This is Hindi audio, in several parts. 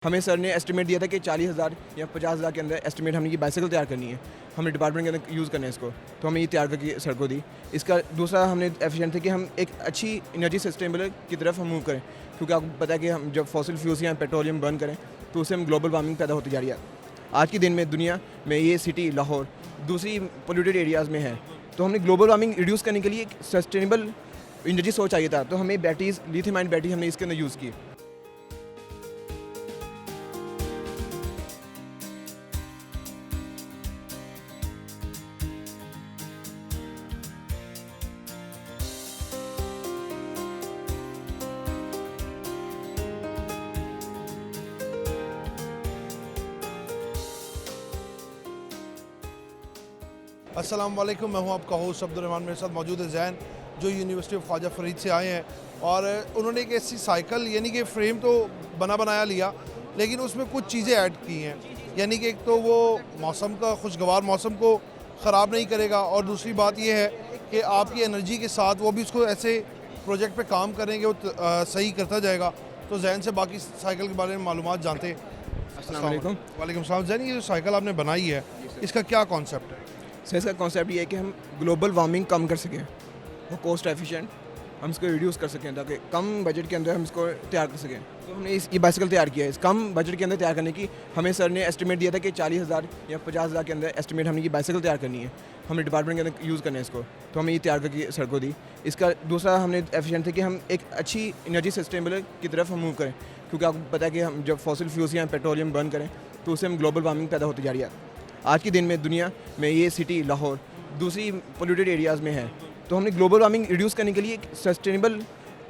हमें सर ने एस्टिमेट दिया था कि 40,000 या 50,000 के अंदर एस्टिमेट हमने ये बाइसाइकिल तैयार करनी है, हमने डिपार्टमेंट के अंदर यूज़ करना है इसको, तो हमें ये तैयार करके सर को दी। इसका दूसरा हमने एफिशिएंट थे कि हम एक अच्छी एनर्जी सस्टेनेबल की तरफ हम मूव करें, क्योंकि आपको पता है कि हम जब फॉसिल फ्यूल्स या पेट्रोलियम बर्न करें तो उससे हम ग्लोबल वार्मिंग पैदा होती जा रही है। आज के दिन में दुनिया में ये सिटी लाहौर दूसरी पोल्यूटेड एरियाज़ में है, तो हमने ग्लोबल वार्मिंग रिड्यूस करने के लिए एक सस्टेनेबल एनर्जी सोर्स चाहिए था, तो हमें बैटरीज लिथियम आयन बैटरी हमने इसके अंदर यूज़ की। अस्सलाम वालेकुम, मैं हूं आपका होस्ट अब्दुर्रहमान। मेरे साथ मौजूद है जैन, जो यूनिवर्सिटी ऑफ ख्वाजा फरीद से आए हैं और उन्होंने एक ऐसी साइकिल यानी कि फ़्रेम तो बना बनाया लिया, लेकिन उसमें कुछ चीज़ें ऐड की हैं। यानी कि एक तो वो मौसम का खुशगवार मौसम को ख़राब नहीं करेगा, और दूसरी बात ये है कि आपकी एनर्जी के साथ वो भी उसको ऐसे प्रोजेक्ट पे काम करेंगे, वो सही करता जाएगा। तो जैन से बाकी साइकिल के बारे में मालूमात जानते हैं। अस्सलाम वालेकुम। वालेकुम सलाम। जैन, ये जो साइकिल आपने बनाई है इसका क्या कॉन्सेप्ट है? सर, इसका कॉन्सेप्ट ये है कि हम ग्लोबल वार्मिंग कम कर सकें, वो कॉस्ट एफिशिएंट हम इसको रिड्यूस कर सकें, ताकि कम बजट के अंदर हम इसको तैयार कर सकें। तो हमने ये बाइसाइकिल तैयार किया है। इस कम बजट के अंदर तैयार करने की हमें सर ने एस्टिमेट दिया था कि 40,000 या 50,000 के अंदर एस्टिमेट हमने ये बाइसाइकिल तैयार करनी है, हमने डिपार्टमेंट के अंदर यूज़ करना है इसको, तो हमें ये तैयार करके सर को दी। इसका दूसरा हमने एफिशिएंट थे कि हम एक अच्छी एनर्जी सस्टेनेबल की तरफ हम मूव करें, क्योंकि आपको पता है कि हम जब फॉसिल फ्यूल्स या पेट्रोलियम बर्न करें तो उससे हम ग्लोबल वार्मिंग पैदा होती जा रही है। आज के दिन में दुनिया में ये सिटी लाहौर दूसरी पोल्यूटेड एरियाज़ में है, तो हमने ग्लोबल वार्मिंग रिड्यूस करने के लिए एक सस्टेनेबल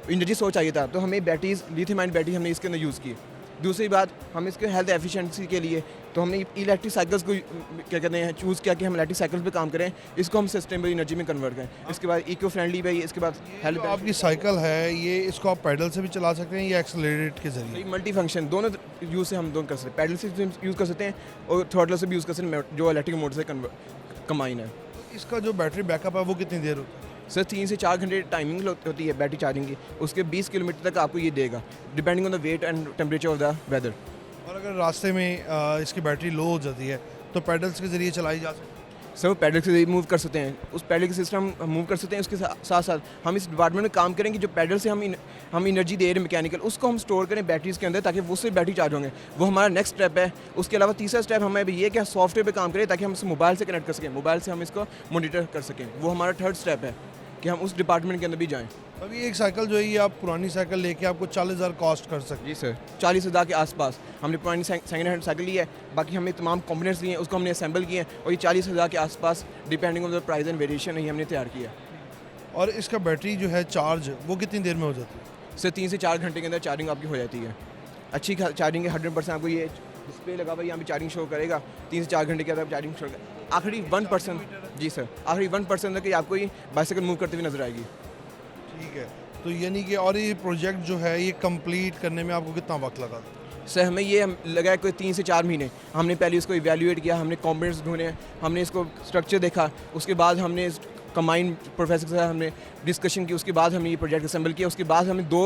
एनर्जी सोर्स चाहिए था, तो हमें बैटरीज लिथियम आयन बैटरी हमने इसके अंदर यूज़ की। दूसरी बात, हम इसके हेल्थ एफिशिएंसी के लिए तो हमने इलेक्ट्रिक साइकिल्स को क्या कहते हैं चूज़ किया कि हम इलेक्ट्रिक साइकिल्स पे काम करें, इसको हम सस्टेनेबल एनर्जी में कन्वर्ट करें। इसके बाद इको फ्रेंडली भी है, इसके बाद हेल्थ। आपकी साइकिल है ये, इसको आप पैडल से भी चला सकते हैं या एक्सेलरेट के जरिए? मल्टी फंक्शन दोनों यूज़ से हम दोनों कर सकते हैं, पैडल से यूज़ कर सकते हैं और थ्रॉटल से भी यूज़ कर सकते हैं, जो इलेक्ट्रिक मोटर से कंबाइन है। इसका जो बैटरी बैकअप है वो कितनी देर होता है? सर 3 से 4 घंटे टाइमिंग होती है बैटरी चार्जिंग की, उसके 20 किलोमीटर तक आपको ये देगा, depending on the weight and temperature of the weather. और अगर रास्ते में इसकी बैटरी लो हो जाती है तो पैडल्स के ज़रिए चलाई जा सकती है? सर, वो पैडल से मूव कर सकते हैं, उस पैडल के सिस्टम हम मूव कर सकते हैं। उसके साथ साथ हम इस डिपार्टमेंट में काम करेंगे, जो पैडल से हम एनर्जी दे रहे हैं मैकेनिकल, उसको हम स्टोर करें बैटरीज के अंदर, ताकि वो उससे बैटरी चार्ज होंगे। वो हमारा नेक्स्ट स्टेप है। उसके अलावा तीसरा स्टेप हमें भी ये कि सॉफ्टवेयर पे काम करें, ताकि हम इसे मोबाइल से कनेक्ट कर सकें, मोबाइल से हम इसको मॉनिटर कर सकें। वो हमारा थर्ड स्टेप है कि हम उस डिपार्टमेंट के अंदर भी जाएँ। अभी एक साइकिल जो है ये आप पुरानी साइकिल लेके आपको 40,000 कॉस्ट कर सकते जी सर, 40,000 के आसपास हमने पुरानी सेकेंड हैंड साइकिल ली है, बाकी हमने तमाम कंपोनेंट्स लिए हैं, उसको हमने असेंबल किए हैं, और ये 40,000 के आसपास depending on the price and variation ही हमने तैयार किया है। हैं। और इसका बैटरी जो है चार्ज वो कितनी देर में हो जाती है? सर 3 से 4 घंटे के अंदर चार्जिंग आपकी हो जाती है। अच्छी चार्जिंग है, 100% आपको ये डिस्प्ले लगा हुआ यहाँ भी चार्जिंग शो करेगा। 3 से 4 घंटे के अंदर चार्जिंग शो करेगा। आखिरी 1%, जी सर, आखिरी 1% तक आपको ये बाइसाइकिल मूव करते हुए नजर आएगी। ठीक है, तो यानी कि और ये प्रोजेक्ट जो है ये कंप्लीट करने में आपको कितना वक्त लगा? सर, हमें ये लगा कोई 3 से 4 महीने। हमने पहले इसको इवैल्यूएट किया, हमने कंपोनेंट्स ढूंढे, हमने इसको स्ट्रक्चर देखा, उसके बाद हमने कंबाइन प्रोफेसर के साथ हमने डिस्कशन की, उसके बाद हमने ये प्रोजेक्ट असेंबल किया। उसके बाद हमें 2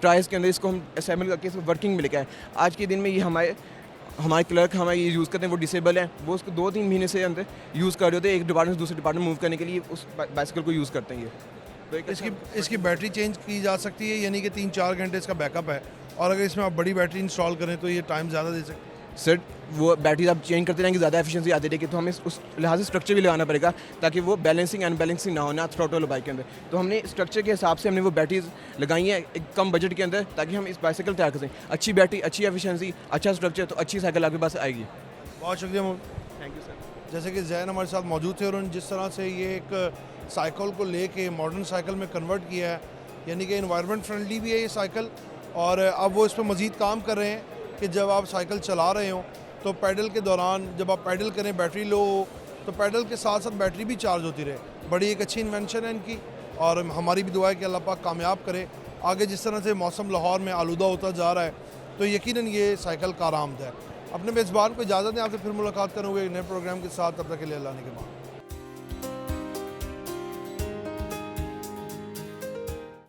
ट्रायल्स के अंदर इसको हम असेंबल करके इसको वर्किंग में लेके आए। आज के दिन में ये हमारे क्लर्क हमारे ये यूज़ करते हैं, वो डिसेबल है, वो उसको 2-3 महीने से अंदर यूज़ कर रहे होते हैं, एक डिपार्टमेंट से दूसरे डिपार्टमेंट मूव करने के लिए उस बाइसाइकिल को यूज़ करते हैं ये। तो इसकी बैटरी चेंज की जा सकती है, यानी कि 3-4 घंटे इसका बैकअप है, और अगर इसमें आप बड़ी बैटरी इंस्टॉल करें तो ये टाइम ज़्यादा दे सकते हैं? सर, वो बैटरी आप चेंज करते रहेंगे, ज़्यादा एफिशिएंसी आती रहेगी, तो हमें उस लिहाज से स्ट्रक्चर भी लगाना पड़ेगा, ताकि वो बैलेंसिंग अनबैलेंसिंग ना हो ना थ्रॉटल बाइक के अंदर। तो हमने स्ट्रक्चर के हिसाब से हमने वो बैटरीज लगाई हैं एक कम बजट के अंदर, ताकि हम इस बाइसाइकिल तैयार कर सकें। अच्छी बैटरी, अच्छी एफिशिएंसी, अच्छा स्ट्रक्चर, तो अच्छी साइकिल आपके पास आएगी। बहुत शुक्रिया। Thank you sir. जैसे कि जैन हमारे साथ मौजूद थे, और उन्होंने जिस तरह से ये एक साइकिल को लेके मॉडर्न साइकिल में कन्वर्ट किया है, यानी कि इन्वायरमेंट फ्रेंडली भी है ये साइकिल, और अब वो इस पर मज़ीद काम कर रहे हैं कि जब आप साइकिल चला रहे हो तो पैडल के दौरान जब आप पैडल करें बैटरी लो हो, तो पैडल के साथ साथ बैटरी भी चार्ज होती रहे। बड़ी एक अच्छी इन्वेंशन है इनकी, और हमारी भी दुआ है कि अल्लाह पाक कामयाब करे। आगे जिस तरह से मौसम लाहौर में आलूदा होता जा रहा है, तो यकीनन ये साइकिल कारआमद है। अपने मेज़बान को इजाज़त दें, आपसे फिर मुलाकात करूँगा एक नए प्रोग्राम के साथ। तब तक के लिए अल्लाह ने के बाद।